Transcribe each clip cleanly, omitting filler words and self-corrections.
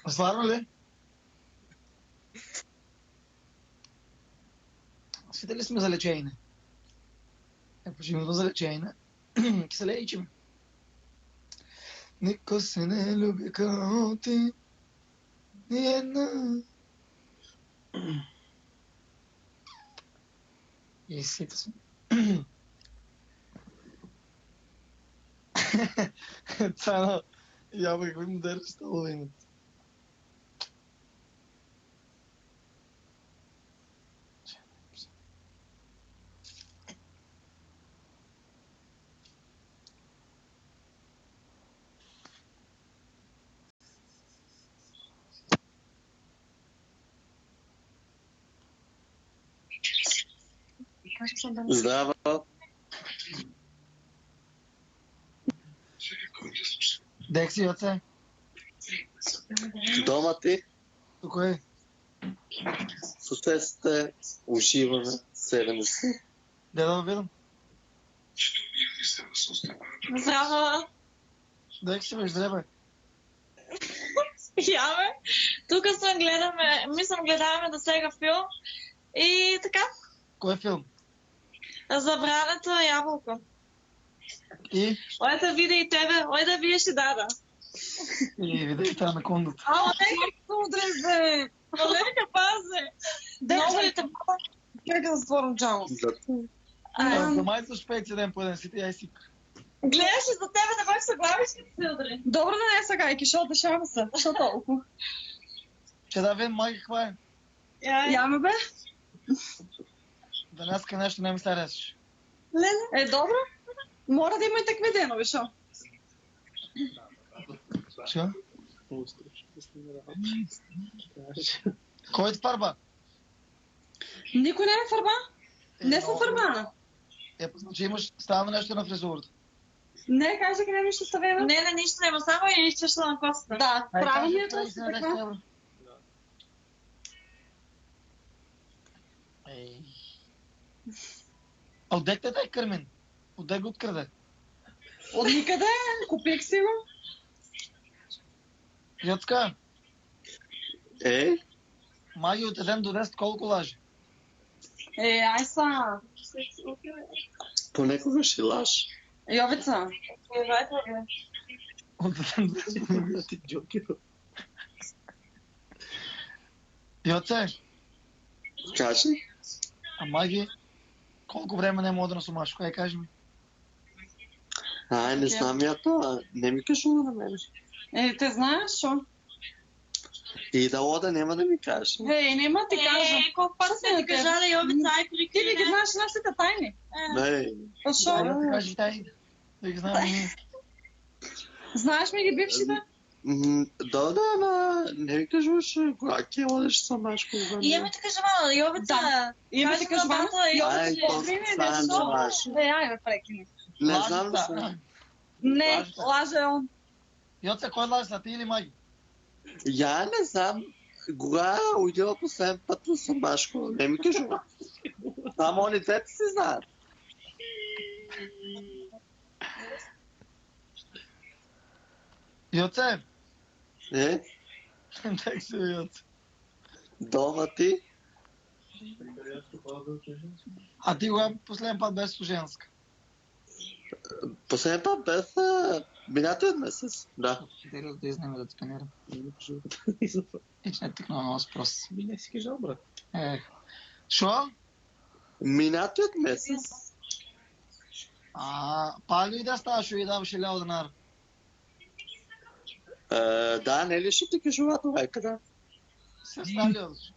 Сварно ли? Свидели сме за лечение. Почему за лечение? Ки се лечим. Никой се не люби като ти. Ни една. И сите сме. Цана, я какви модерни столове имат. Здраво! Дек си, оце? Дома ти? Тук е. Съседите уживаме 70. Де да видам? Здраво! Дек си, бе, здребе. Я бе, тук гледаме да сега филм и така, Кой филм? Забраната ябълко. И? Ой да видя и тебе, ой да видиш и дада. И видя и тази на кондата. Ама нека удрез, бе! Олега, пазе! Много ли те баба? Чакай да затворим джамо. За майца шпейци ден по един си, ти ай си. Гледаш и за тебе да бъдеш съглавиш ли се удари? Добре, не сега, защото дешава се. Що толкова? Че да видим майка каква е. Яме бе? Днеска нещо не ми се речеш. Леле. Добре. Мора да има и такви денови, шо? Що? Кой те фарба? Никой не е фарба? Не съм фарбана. Значи имаш става нещо на фризурата. Не, кажа къде нищо ставено. Не, нищо няма, само и изчешла на косата. Да, правилният е си така. А отдек те дай Кърмин? Отдек го откъде? От никъде, купих си го. Йоцка, маги от 1 до 10 колко лажи? Ай са. Понекога ще лаш. Йовица. От 1 до 10. Ти джокер. Йоце, Кажи. а маги, колко време не мога да насумаш? Кой кажи ми? Не знам я това. Не ми кажу на мен. Те знаеш, шо? И да ода няма да ми кажеш. Нема ти кажа. Колко пъти сме ти кажали, Йовица, ай прикри. Ти ли ги знаеш нашите тайни? Не. Да, ти кажи тай. Да ги знаем ние. Знаеш ми ги бившите? Да, ама не ми кажеш, когато одеш съм башко. И имаме така жвала, Йовица. Имаме така жвала? Ай, Ай, бе, прекини. не знам ли Не, лаже он. Йоце, кой лажи са, ти или маги? Я не знам. Кога отива последен път на Самбашко? Не ми кажу. Само они двете си знаят. Йоце! Так се, Йоце. Дома ти? А ти кога последен път беше с женска? Последен път без минатият месец. Да. Дели да изнеме да цепенирам. Ич не тикна на въпрос. Не си кажал, брат. Шо? Минатият месец. Пали и да ставаш и даваше ляво денар. Да, не ли ще ти кажува това, къде? Се стали отзо.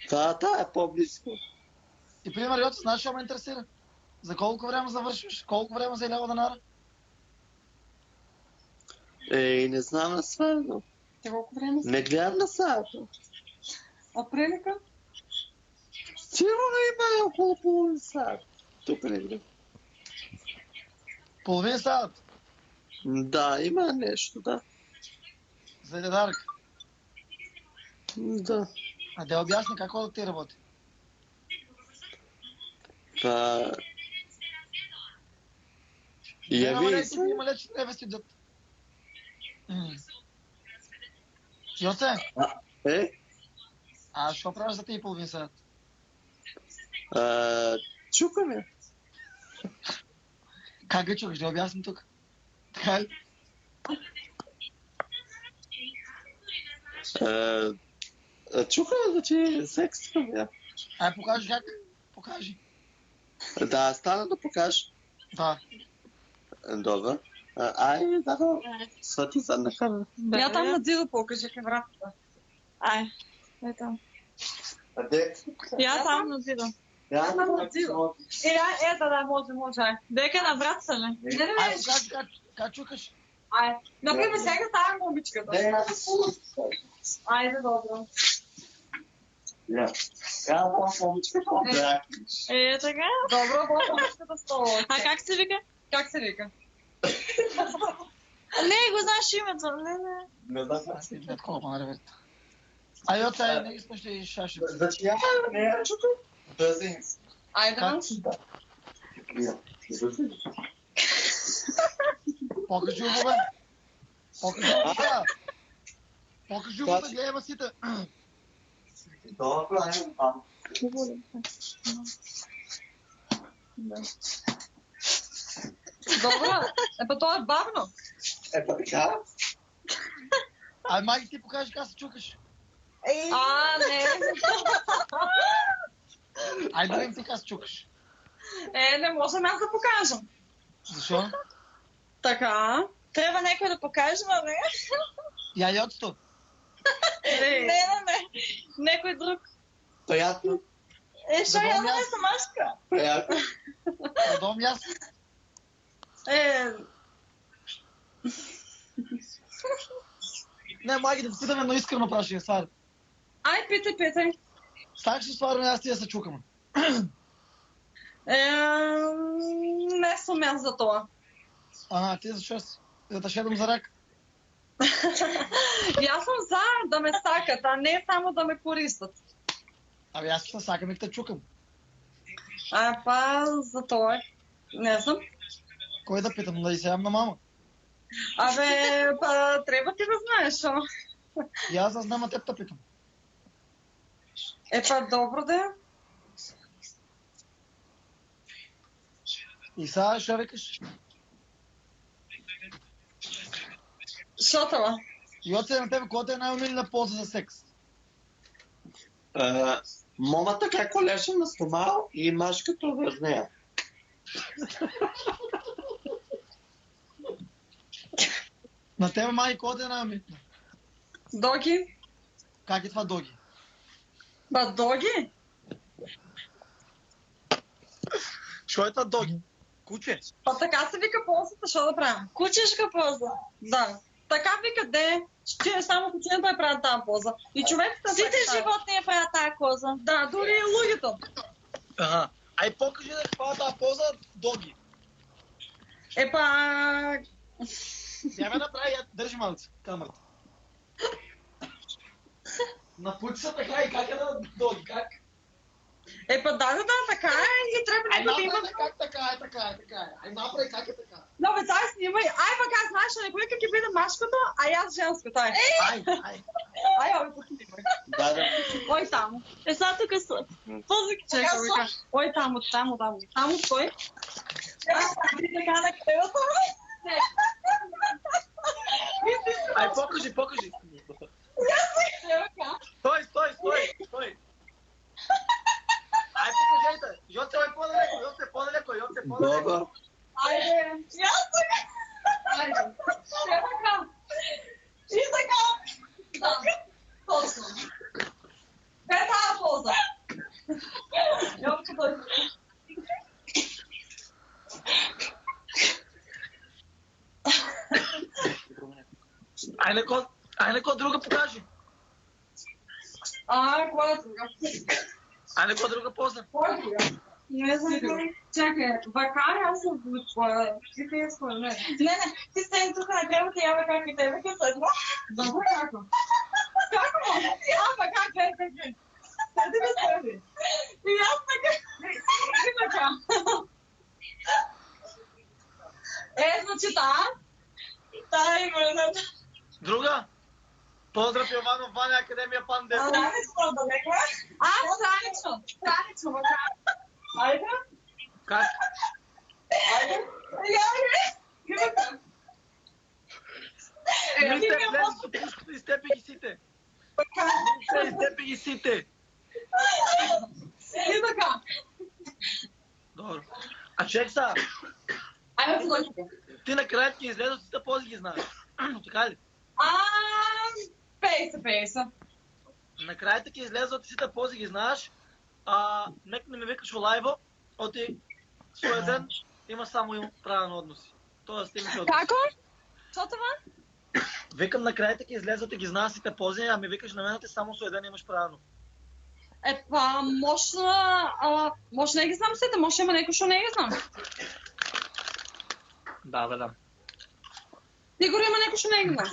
Това е по-близко. И пример, Йоце, знаеш, що ме интересира? За колко време завършваш? Колко време за ляво денара? Не знам на свърно. Те колко време са? Не гледам на сайта. А прилика? Сигурно има около половин сайт. Тук не гледам. Половин саат? Да, има нещо, да. За дедарък? Да. А да обясни какво да ти работи? Яви се. Има лечни невести дът. Йоце, що правиш за 3,5 сат? Чукаме. Как го чукаш? Да обясни тук. Така ли? Чукаме, значи секс. Покажи как. Покажи. Да, стана да покажеш. Да. Добре. Да. Свати за накара. Я там на дило покажи в вратата. Ай, там. Де? Я там надзирам. Я на дило. Да, може. Дека на вратата ли? Не, Покажи как чукаш. например, сега става момичката. Айде, добро. Я момичката. Така. Добро, момичката стола. А как се вика? Как се вика? Не, го знаеш името. Не. Не знам. Аз не гледам колко на ревет. Йоце, не искаш ли шаши? Значи я чукам. Бързи. Айде, Как? Покажи го, бе. Покажи го, бе. Покажи го, да гледаме сите. Добре, Добро. То е бавно. така. Майки ти покажи как се чукаш. Не. Айде да видим ти как се чукаш. Не можем аз да покажем. Защо? Така. Трябва някой да покаже, ма не. Яйцото. Не. Некой друг. Приятно. Що я не съм Машка? Приятно. Дом аз. Не, майки да те питаме, но искрено праши я свари. Ай, питай. Стак ще сварим аз ти да се чукаме. Не съм аз за това. Ти защо си? Да те шедам за рак. И аз съм за да ме сакат, а не само да ме користат. Аз ще сакам и те чукам. За това. Не знам. Кой да питам? Да и сега на мама. Трябва ти да знаеш. И аз да знам, а теб да питам. Добро да е. И сега ще викаш. Що това? Йоце, на тебе, кой е най-умилена поза за секс? Момата како леше на стомал и машката върз нея. На тебе, май, кой е най-умилена? Доги? Как е това доги? Доги? Що е това доги? Куче? Така се вика ползата, що да правим? Кучешка поза. Да. Така вика, че само кучината я правят тази поза. И човекът Сите животни я правят тази поза. Да, дори и лугито. Ай, покажи да каква е тази поза, доги. Я ме направи, държи малце, камерата. Напути се така и как е на доги, как? Да, така е и трябва да има. Как така е. Ай, направи как е така. Но бе, дай снимай. Как знаеш, никой как е биде машката, а аз женската. Ай, снимай. Да. Ой, там. Сега тук са. Поза Чекай, вика. Ой, там, Там стой. така на крилото. Ай, покажи. Стой. Ай, покажете. Йоце, по-далеко. Добре. Айде. Айде. И така. Да. Точно. Тази поза. Ай, неко друга покажи. Коя е друга? Ай, неко друга поза. Коя е друга? Не знам. Чакай, аз съм звучила. Ти те според мен. Не, ти стани тук на крилото и я как и тебе късъдно. Добре, како? Како? Как е? Седи ме седи. И аз така. И така. Значи Та именно. Поздрав Йованов, Ваня, Академия Панде. Странично далеко е? Странично. Странично, айде. Как? Айде. Мистер, влез до пушката и степи ги сите. Мистер, степи ги сите. И така. Добре. А чек са, Айде слушайте. ти накрая ти излезе от сите пози ги знаеш. Така ли? 50. Накрая ти излезе от сите пози ги знаеш. Нека не ме викаш в лайва, оти своя ден има само правен односи. Тоест имаш односи. Како? Що това? Викам накрая ти излезе от ги знаеш сите пози, а ми викаш на мен ти само своя ден имаш правилно. Па, може не ги знам сите, може има некој што не ги знам. Да, бе, да. Сигурно има некој што не ги знам.